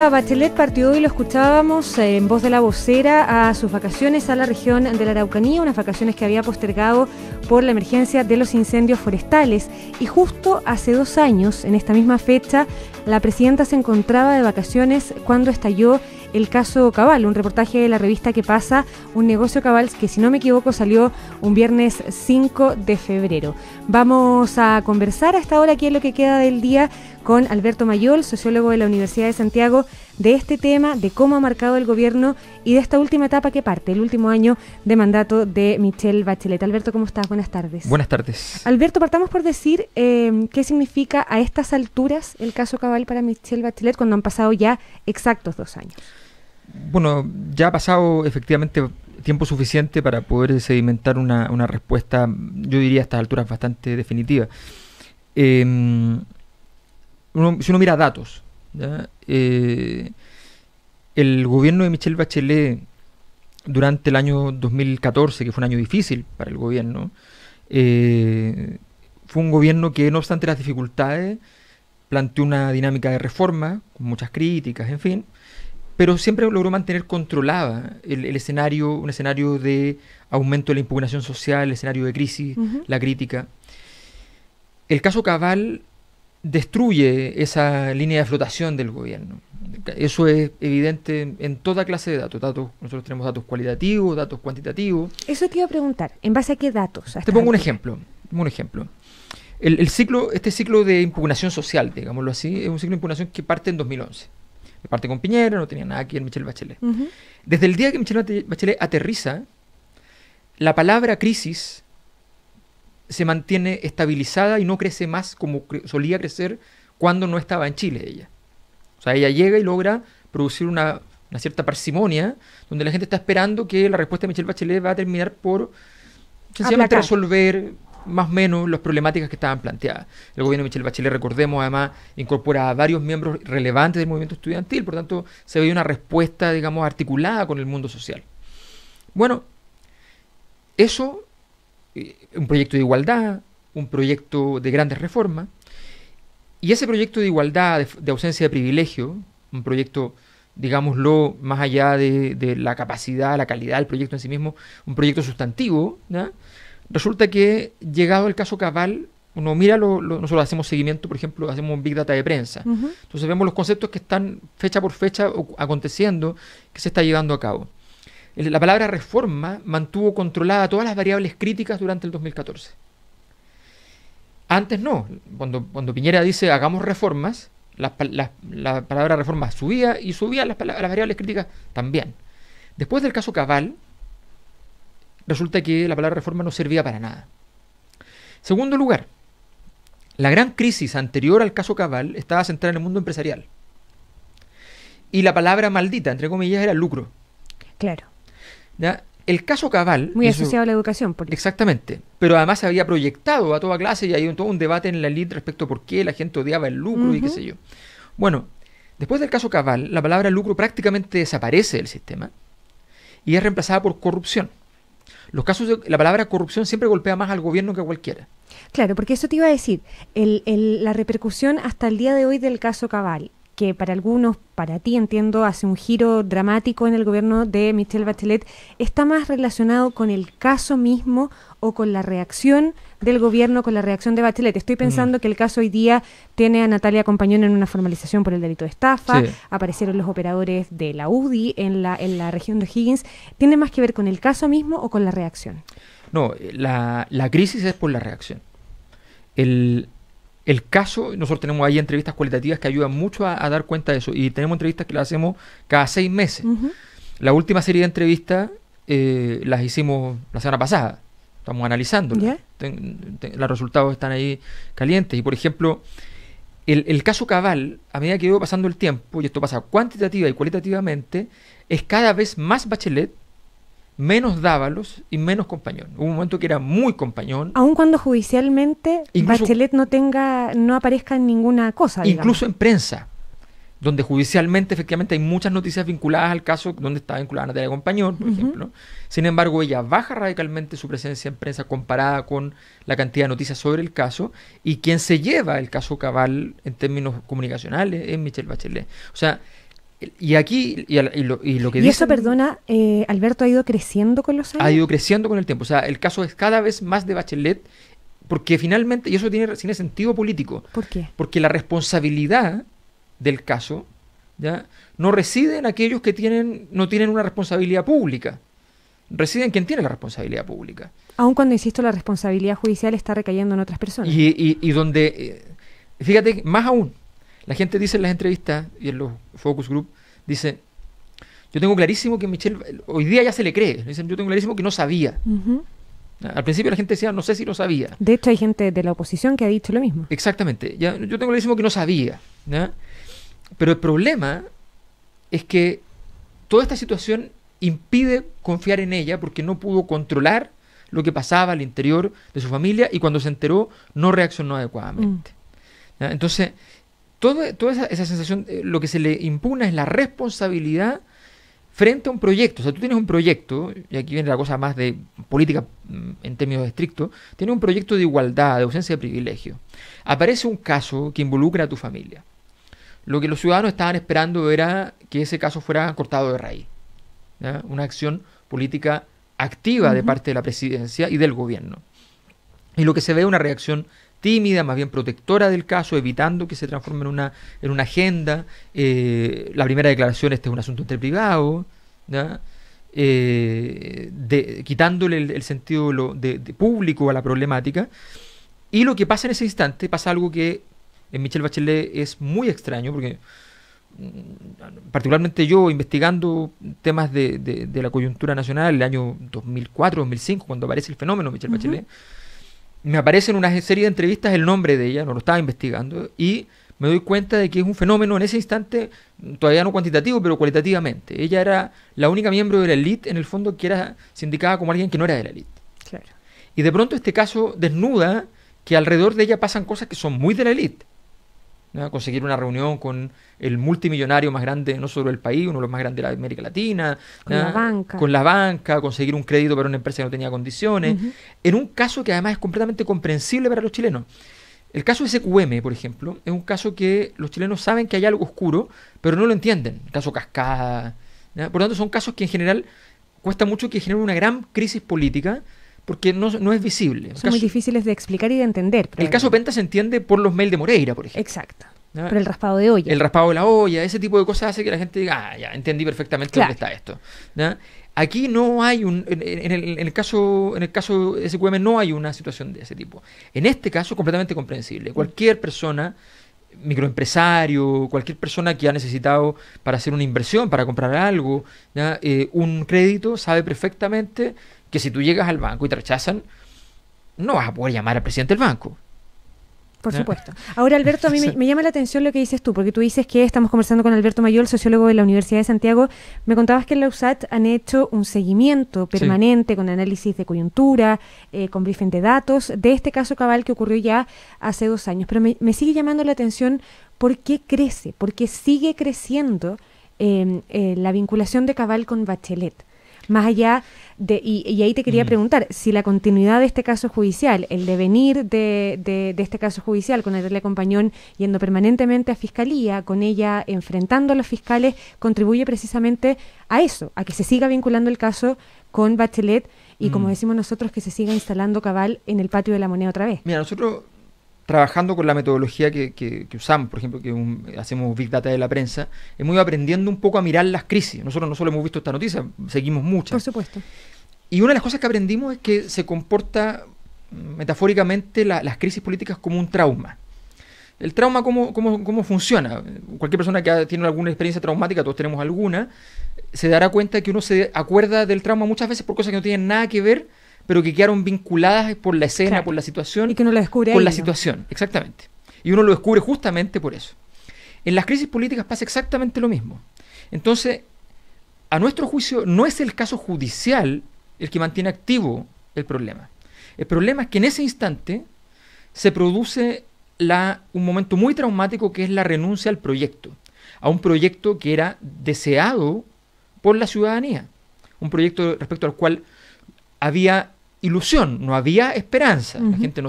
Michelle Bachelet partió, y lo escuchábamos en voz de la vocera, a sus vacaciones a la región de la Araucanía, unas vacaciones que había postergado por la emergencia de los incendios forestales. Y justo hace 2 años, en esta misma fecha, la presidenta se encontraba de vacaciones cuando estalló el caso Cabal, un reportaje de la revista Que Pasa, un negocio Cabal que, si no me equivoco, salió un viernes 5 de febrero. Vamos a conversar a esta hora, aquí en lo que queda del día, con Alberto Mayol, sociólogo de la Universidad de Santiago, de este tema, de cómo ha marcado el gobierno y de esta última etapa que parte, el último año de mandato de Michelle Bachelet. Alberto, ¿cómo estás? Buenas tardes. Buenas tardes. Alberto, partamos por decir qué significa a estas alturas el caso Cabal para Michelle Bachelet cuando han pasado ya exactos 2 años. Bueno, ya ha pasado efectivamente tiempo suficiente para poder sedimentar una respuesta, yo diría a estas alturas bastante definitiva. Si uno mira datos, ¿ya? El gobierno de Michelle Bachelet durante el año 2014, que fue un año difícil para el gobierno, fue un gobierno que, no obstante las dificultades, planteó una dinámica de reforma, con muchas críticas, en fin, pero siempre logró mantener controlada el escenario, un escenario de aumento de la impugnación social, el escenario de crisis, la crítica. El caso Cabal destruye esa línea de flotación del gobierno. Eso es evidente en toda clase de datos. Nosotros tenemos datos cualitativos, datos cuantitativos. Eso te iba a preguntar, ¿en base a qué datos? Te pongo un ejemplo. Este ciclo de impugnación social, digámoslo así, es un ciclo de impugnación que parte en 2011. Parte con Piñera, no tenía nada que ver Michelle Bachelet. Desde el día que Michelle Bachelet aterriza, la palabra crisis se mantiene estabilizada y no crece más como solía crecer cuando no estaba en Chile ella. O sea, ella llega y logra producir una cierta parsimonia, donde la gente está esperando que la respuesta de Michelle Bachelet va a terminar por sencillamente resolver más o menos las problemáticas que estaban planteadas. El gobierno de Michelle Bachelet, recordemos, además, incorpora a varios miembros relevantes del movimiento estudiantil, por tanto, se veía una respuesta, digamos, articulada con el mundo social. Bueno, eso, un proyecto de igualdad, un proyecto de grandes reformas, y ese proyecto de igualdad, de ausencia de privilegio, un proyecto, digámoslo, más allá de la capacidad, la calidad del proyecto en sí mismo, un proyecto sustantivo, ¿no? Resulta que, llegado el caso Cabal, uno mira, nosotros hacemos seguimiento, por ejemplo, hacemos un Big Data de prensa. Entonces vemos los conceptos que están fecha por fecha aconteciendo, que se está llevando a cabo. La palabra reforma mantuvo controlada todas las variables críticas durante el 2014. Antes no. Cuando Piñera dice hagamos reformas, la palabra reforma subía y subía las variables críticas también. Después del caso Cabal, resulta que la palabra reforma no servía para nada. Segundo lugar, la gran crisis anterior al caso Cabal estaba centrada en el mundo empresarial. Y la palabra maldita, entre comillas, era lucro. Claro. ¿Ya? El caso Cabal... Muy asociado a la educación. Exactamente. Pero además se había proyectado a toda clase y hay todo un debate en la elite respecto a por qué la gente odiaba el lucro y qué sé yo. Bueno, después del caso Cabal, la palabra lucro prácticamente desaparece del sistema y es reemplazada por corrupción. La palabra corrupción siempre golpea más al gobierno que a cualquiera. Claro, porque eso te iba a decir, la repercusión hasta el día de hoy del caso Cabal, que para algunos, para ti entiendo, hace un giro dramático en el gobierno de Michelle Bachelet, ¿está más relacionado con el caso mismo o con la reacción del gobierno, con la reacción de Bachelet? Estoy pensando que el caso hoy día tiene a Natalia Compañón en una formalización por el delito de estafa, aparecieron los operadores de la UDI en la región de O'Higgins. ¿Tiene más que ver con el caso mismo o con la reacción? No, la crisis es por la reacción. El caso, nosotros tenemos ahí entrevistas cualitativas que ayudan mucho a dar cuenta de eso, y tenemos entrevistas que las hacemos cada 6 meses. La última serie de entrevistas las hicimos la semana pasada, estamos analizándolas. Los resultados están ahí calientes, y por ejemplo, el caso Cabal, a medida que iba pasando el tiempo, y esto pasa cuantitativa y cualitativamente, es cada vez más Bachelet, menos Dávalos y menos Compañón. Hubo un momento que era muy Compañón. Aun cuando judicialmente Bachelet no aparezca en ninguna cosa, digamos. Incluso en prensa, donde judicialmente efectivamente hay muchas noticias vinculadas al caso, donde está vinculada Natalia Compañón, por ejemplo. Sin embargo, ella baja radicalmente su presencia en prensa comparada con la cantidad de noticias sobre el caso, y quien se lleva el caso Cabal en términos comunicacionales es Michelle Bachelet. O sea, Y aquí, y lo que ¿Y dicen, eso, perdona, Alberto, ha ido creciendo con los años? ha ido creciendo con el tiempo. O sea, el caso es cada vez más de Bachelet, porque finalmente, y eso tiene sentido político. ¿Por qué? Porque la responsabilidad del caso, ¿ya?, no reside en aquellos que no tienen una responsabilidad pública. Reside en quien tiene la responsabilidad pública. Aun cuando, insisto, la responsabilidad judicial está recayendo en otras personas. Y donde, fíjate, más aún, la gente dice en las entrevistas y en los focus group, dice, yo tengo clarísimo que Michelle, hoy día ya se le cree, dicen, yo tengo clarísimo que no sabía. Uh-huh. Al principio la gente decía, no sé si lo sabía. De hecho, hay gente de la oposición que ha dicho lo mismo. Exactamente, yo tengo clarísimo que no sabía, ¿ya? Pero el problema es que toda esta situación impide confiar en ella porque no pudo controlar lo que pasaba al interior de su familia y cuando se enteró no reaccionó adecuadamente. ¿Ya? Entonces, toda esa sensación, lo que se le impugna es la responsabilidad frente a un proyecto. O sea, tú tienes un proyecto, y aquí viene la cosa más de política en términos estrictos, tienes un proyecto de igualdad, de ausencia de privilegio. Aparece un caso que involucra a tu familia. Lo que los ciudadanos estaban esperando era que ese caso fuera cortado de raíz, ¿ya? Una acción política activa de parte de la presidencia y del gobierno. Y lo que se ve es una reacción tímida, más bien protectora del caso, evitando que se transforme en una agenda. La primera declaración, este es un asunto entre privados, ¿ya? Quitándole el sentido de público a la problemática. Y lo que pasa en ese instante, pasa algo que en Michelle Bachelet es muy extraño, porque particularmente yo, investigando temas de la coyuntura nacional, el año 2004-2005, cuando aparece el fenómeno Michelle Bachelet, me aparece en una serie de entrevistas el nombre de ella, no lo estaba investigando, y me doy cuenta de que es un fenómeno en ese instante, todavía no cuantitativo, pero cualitativamente. Ella era la única miembro de la élite, en el fondo, que era sindicada como alguien que no era de la élite. Claro. Y de pronto este caso desnuda que alrededor de ella pasan cosas que son muy de la élite, ¿no? Conseguir una reunión con el multimillonario más grande, no solo del país, uno de los más grandes de América Latina, con la banca, conseguir un crédito para una empresa que no tenía condiciones, en un caso que además es completamente comprensible para los chilenos. El caso de SQM, por ejemplo, es un caso que los chilenos saben que hay algo oscuro, pero no lo entienden. El caso Cascada, ¿ya? Por lo tanto, son casos que en general cuesta mucho que generen una gran crisis política, porque no es visible. Son muy difíciles de explicar y de entender. El caso Penta se entiende por los mails de Moreira, por ejemplo. Exacto. ¿No? Por el raspado de olla. El raspado de la olla, ese tipo de cosas hace que la gente diga, ya, entendí perfectamente dónde está esto. ¿No? Aquí no hay en el caso SQM no hay una situación de ese tipo. En este caso, completamente comprensible. Cualquier persona, microempresario, cualquier persona que ha necesitado para hacer una inversión, para comprar algo, ¿ya? Un crédito, sabe perfectamente que si tú llegas al banco y te rechazan, no vas a poder llamar al presidente del banco. Por supuesto. Ahora, Alberto, a mí me llama la atención lo que dices tú, porque tú dices que estamos conversando con Alberto Mayol, sociólogo de la Universidad de Santiago. Me contabas que en la USAT han hecho un seguimiento permanente con análisis de coyuntura, con briefing de datos, de este caso Cabal que ocurrió ya hace 2 años. Pero me sigue llamando la atención por qué crece, por qué sigue creciendo la vinculación de Cabal con Bachelet. Más allá de, y ahí te quería preguntar, si la continuidad de este caso judicial, el devenir de este caso judicial, con Natalia Compañón yendo permanentemente a Fiscalía, con ella enfrentando a los fiscales, contribuye precisamente a eso, a que se siga vinculando el caso con Bachelet y, como decimos nosotros, que se siga instalando Cabal en el patio de la Moneda otra vez. Mira, nosotros, trabajando con la metodología que usamos, por ejemplo, hacemos Big Data de la prensa, hemos ido aprendiendo un poco a mirar las crisis. Nosotros no solo hemos visto esta noticia, seguimos muchas. Por supuesto. Y una de las cosas que aprendimos es que se comporta metafóricamente las crisis políticas como un trauma. El trauma, ¿cómo funciona? Cualquier persona que tiene alguna experiencia traumática, todos tenemos alguna, se dará cuenta que uno se acuerda del trauma muchas veces por cosas que no tienen nada que ver, pero que quedaron vinculadas por la escena, claro, por la situación. Y que uno lo descubre por ahí, la ¿no? situación, exactamente. Y uno lo descubre justamente por eso. En las crisis políticas pasa exactamente lo mismo. Entonces, a nuestro juicio, no es el caso judicial el que mantiene activo el problema. El problema es que en ese instante se produce un momento muy traumático, que es la renuncia al proyecto. A un proyecto que era deseado por la ciudadanía. Un proyecto respecto al cual había ilusión, no había esperanza. La gente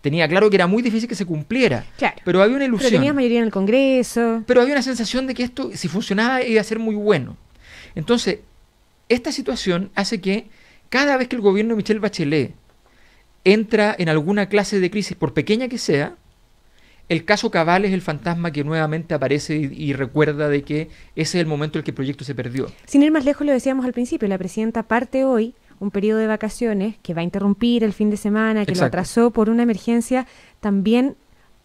Tenía claro que era muy difícil que se cumpliera. Claro. Pero había una ilusión. Pero tenías mayoría en el Congreso. Pero había una sensación de que esto, si funcionaba, iba a ser muy bueno. Entonces, esta situación hace que cada vez que el gobierno de Michelle Bachelet entra en alguna clase de crisis, por pequeña que sea, el caso Cabal es el fantasma que nuevamente aparece y recuerda de que ese es el momento en el que el proyecto se perdió. Sin ir más lejos, lo decíamos al principio, la presidenta parte hoy un periodo de vacaciones que va a interrumpir el fin de semana, que Exacto. lo atrasó por una emergencia también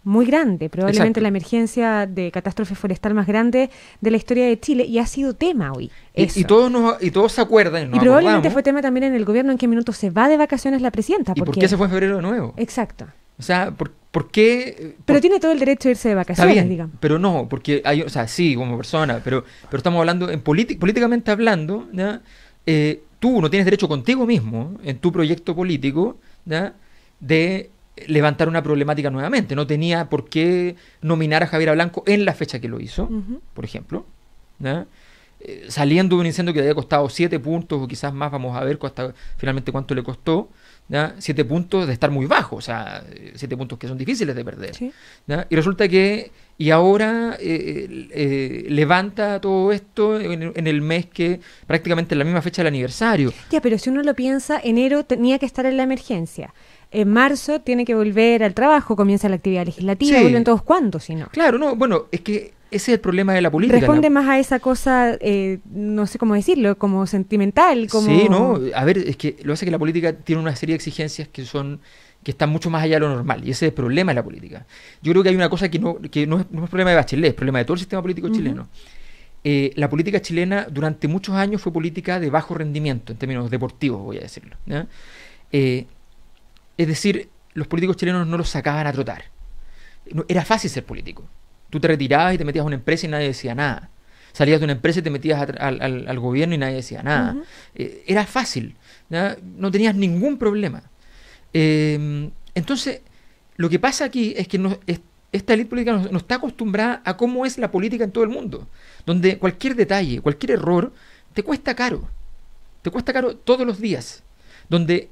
muy grande, probablemente Exacto. la emergencia de catástrofe forestal más grande de la historia de Chile, y ha sido tema hoy. Y todos se acuerdan. Y probablemente fue tema también en el gobierno en qué minuto se va de vacaciones la presidenta. ¿Y por qué se fue en febrero de nuevo? Exacto. O sea, ¿por qué? Pero tiene todo el derecho a irse de vacaciones, Está bien, digamos. pero no, porque hay, o sea, sí, como persona, pero estamos hablando, políticamente hablando, ¿ya? Tú no tienes derecho contigo mismo, en tu proyecto político, ¿ya? De levantar una problemática nuevamente. No tenía por qué nominar a Javiera Blanco en la fecha que lo hizo, por ejemplo, ¿ya? Saliendo de un incendio que le había costado 7 puntos o quizás más, vamos a ver hasta finalmente cuánto le costó, ¿ya? 7 puntos de estar muy bajo, o sea, 7 puntos que son difíciles de perder, Sí. ¿ya? Y resulta que ahora levanta todo esto en el mes que prácticamente en la misma fecha del aniversario. Ya, pero si uno lo piensa, enero tenía que estar en la emergencia. En marzo tiene que volver al trabajo, comienza la actividad legislativa, Sí. vuelven todos cuándo, si no. Claro, no, bueno, es que ese es el problema de la política. Responde más a esa cosa, no sé cómo decirlo, como sentimental, como... Sí, no, a ver, es que lo que pasa es que la política tiene una serie de exigencias que están mucho más allá de lo normal, y ese es el problema de la política. Yo creo que hay una cosa que no es problema de Bachelet, es problema de todo el sistema político chileno. La política chilena durante muchos años fue política de bajo rendimiento, en términos deportivos, voy a decirlo, ¿ya? Es decir, los políticos chilenos no los sacaban a trotar. Era fácil ser político. Tú te retirabas y te metías a una empresa y nadie decía nada. Salías de una empresa y te metías al gobierno y nadie decía nada. Era fácil, ¿ya? No tenías ningún problema. Entonces, lo que pasa aquí es que esta élite política no está acostumbrada a cómo es la política en todo el mundo, donde cualquier detalle, cualquier error, te cuesta caro. Te cuesta caro todos los días. Donde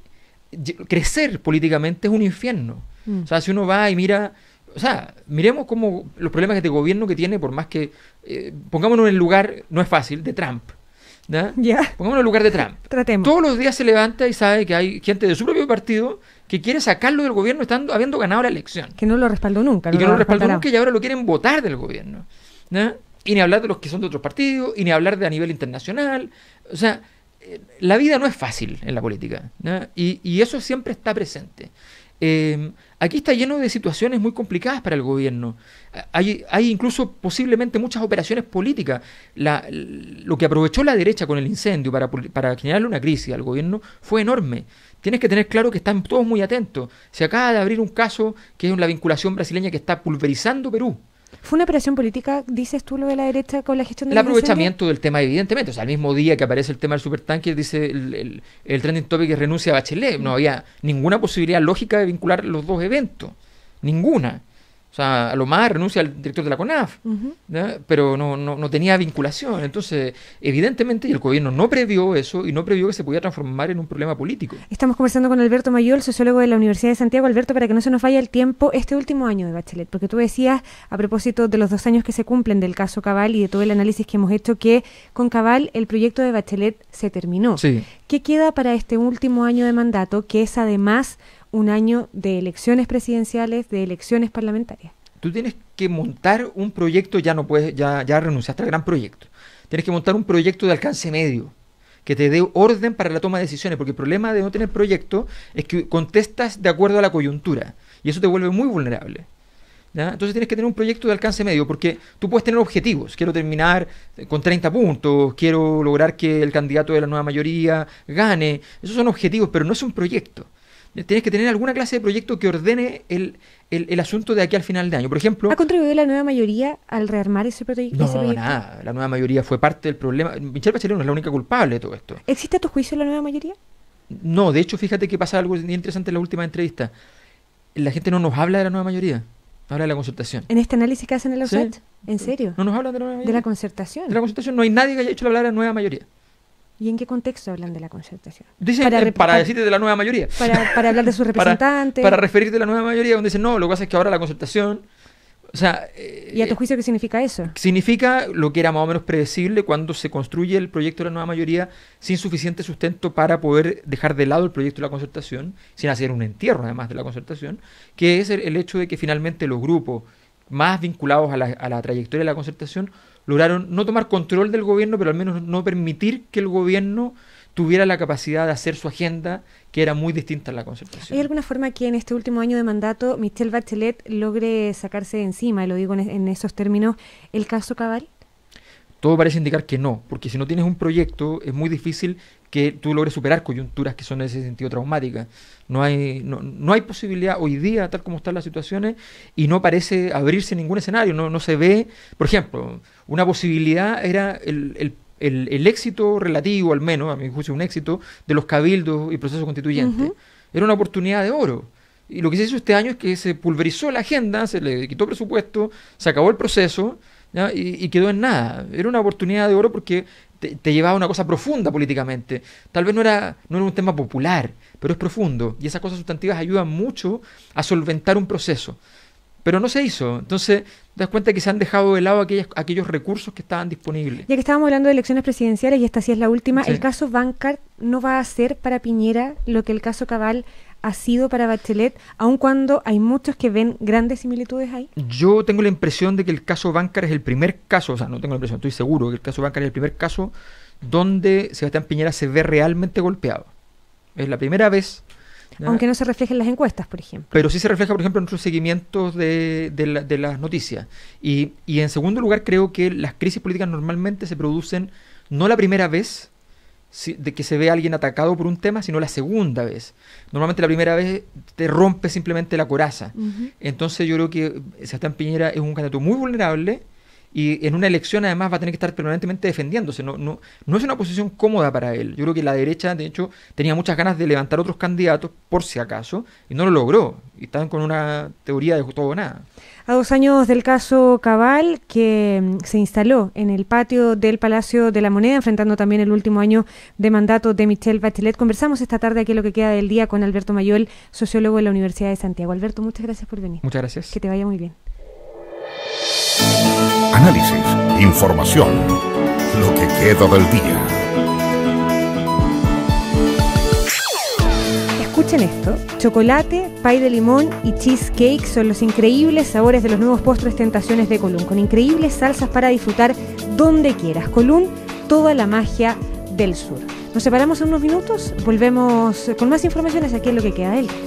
crecer políticamente es un infierno. O sea, si uno va y mira... O sea, miremos cómo los problemas de gobierno que tiene, por más que... pongámonos en el lugar, no es fácil, de Trump. ¿Ya? Pongámonos en el lugar de Trump. Tratemos. Todos los días se levanta y sabe que hay gente de su propio partido que quiere sacarlo del gobierno habiendo ganado la elección. Que no lo respaldó nunca. Y que no lo respaldó nunca y ahora lo quieren votar del gobierno. ¿Ya? Y ni hablar de los que son de otros partidos, y ni hablar de a nivel internacional. O sea, la vida no es fácil en la política, ¿ya? Y eso siempre está presente. Aquí está lleno de situaciones muy complicadas para el gobierno. Hay incluso posiblemente muchas operaciones políticas. Lo que aprovechó la derecha con el incendio para generarle una crisis al gobierno fue enorme. Tienes que tener claro que están todos muy atentos. Se acaba de abrir un caso que es la vinculación brasileña que está pulverizando Perú. ¿Fue una operación política, dices tú, lo de la derecha con la gestión del aprovechamiento del tema, evidentemente. O sea, al mismo día que aparece el tema del supertanque, dice el trending topic que renuncia a Bachelet. No había ninguna posibilidad lógica de vincular los dos eventos. Ninguna. O sea, a lo más renuncia al director de la CONAF, pero no tenía vinculación. Entonces, evidentemente, el gobierno no previó eso y no previó que se pudiera transformar en un problema político. Estamos conversando con Alberto Mayol, sociólogo de la Universidad de Santiago. Alberto, para que no se nos vaya el tiempo, este último año de Bachelet, porque tú decías, a propósito de los 2 años que se cumplen del caso Cabal y de todo el análisis que hemos hecho, que con Cabal el proyecto de Bachelet se terminó. Sí. ¿Qué queda para este último año de mandato, que es además un año de elecciones presidenciales, de elecciones parlamentarias? Tú tienes que montar un proyecto, ya no puedes, ya renunciaste al gran proyecto. Tienes que montar un proyecto de alcance medio, que te dé orden para la toma de decisiones, porque el problema de no tener proyecto es que contestas de acuerdo a la coyuntura, y eso te vuelve muy vulnerable. ¿Ya? Entonces tienes que tener un proyecto de alcance medio, porque tú puedes tener objetivos. Quiero terminar con 30 puntos, quiero lograr que el candidato de la nueva mayoría gane. Esos son objetivos, pero no es un proyecto. Tienes que tener alguna clase de proyecto que ordene el asunto de aquí al final de año. Por ejemplo... ¿Ha contribuido la nueva mayoría al rearmar ese proyecto? No, nada. La nueva mayoría fue parte del problema. Michelle Bachelet no es la única culpable de todo esto. ¿Existe a tu juicio la nueva mayoría? No, de hecho, fíjate que pasa algo muy interesante en la última entrevista. La gente no nos habla de la nueva mayoría. Habla de la concertación. ¿En este análisis que hacen en la USACH? Sí. ¿En serio? No nos hablan de la nueva mayoría. ¿De la concertación? De la concertación no hay nadie que haya hecho hablar de la nueva mayoría. ¿Y en qué contexto hablan de la concertación? Dicen, para decirte de la nueva mayoría. Para hablar de sus representantes. Para referirte a la nueva mayoría, donde dicen, no, lo que pasa es que ahora la concertación... O sea, ¿y a tu juicio qué significa eso? Significa lo que era más o menos predecible cuando se construye el proyecto de la nueva mayoría sin suficiente sustento para poder dejar de lado el proyecto de la concertación, sin hacer un entierro además de la concertación, que es el hecho de que finalmente los grupos más vinculados a la trayectoria de la concertación lograron no tomar control del gobierno, pero al menos no permitir que el gobierno tuviera la capacidad de hacer su agenda, que era muy distinta a la concertación. ¿Hay alguna forma que en este último año de mandato Michelle Bachelet logre sacarse de encima, y lo digo en esos términos, el caso Cabal? Todo parece indicar que no, porque si no tienes un proyecto es muy difícil que tú logres superar coyunturas que son en ese sentido traumáticas. No hay posibilidad hoy día, tal como están las situaciones, y no parece abrirse ningún escenario, no se ve. Por ejemplo, una posibilidad era el éxito relativo, al menos, a mi juicio un éxito, de los cabildos y procesos constituyentes. Era una oportunidad de oro. Y lo que se hizo este año es que se pulverizó la agenda, se le quitó presupuesto, se acabó el proceso, ¿ya? Y quedó en nada. Era una oportunidad de oro porque te llevaba a una cosa profunda políticamente. Tal vez no era un tema popular, pero es profundo. Y esas cosas sustantivas ayudan mucho a solventar un proceso. Pero no se hizo. Entonces, te das cuenta que se han dejado de lado aquellos recursos que estaban disponibles. Ya que estábamos hablando de elecciones presidenciales, y esta sí es la última, sí. ¿El caso Bancard no va a ser para Piñera lo que el caso Cabal ha sido para Bachelet, aun cuando hay muchos que ven grandes similitudes ahí? Yo tengo la impresión de que el caso Bancard es el primer caso, o sea, no tengo la impresión, estoy seguro que el caso Bancard es el primer caso donde Sebastián Piñera se ve realmente golpeado. Es la primera vez. ¿Ya? Aunque no se refleje en las encuestas, por ejemplo. Pero sí se refleja, por ejemplo, en nuestros seguimientos de las noticias. Y en segundo lugar, creo que las crisis políticas normalmente se producen no la primera vez de que se ve a alguien atacado por un tema, sino la segunda vez. Normalmente la primera vez te rompe simplemente la coraza. Entonces yo creo que Sebastián Piñera es un candidato muy vulnerable, y en una elección además va a tener que estar permanentemente defendiéndose. No es una posición cómoda para él. Yo creo que la derecha, de hecho, tenía muchas ganas de levantar otros candidatos, por si acaso, y no lo logró. Y estaban con una teoría de todo o nada. A 2 años del caso Cabal, que se instaló en el patio del Palacio de la Moneda, enfrentando también el último año de mandato de Michelle Bachelet, conversamos esta tarde aquí en Lo que queda del día con Alberto Mayol, sociólogo de la Universidad de Santiago. Alberto, muchas gracias por venir. Muchas gracias. Que te vaya muy bien. Análisis, información, lo que queda del día. Escuchen esto: chocolate, pay de limón y cheesecake son los increíbles sabores de los nuevos postres Tentaciones de Colún, con increíbles salsas para disfrutar donde quieras. Colún, toda la magia del sur. Nos separamos en unos minutos, volvemos con más informaciones aquí en Lo que queda del día.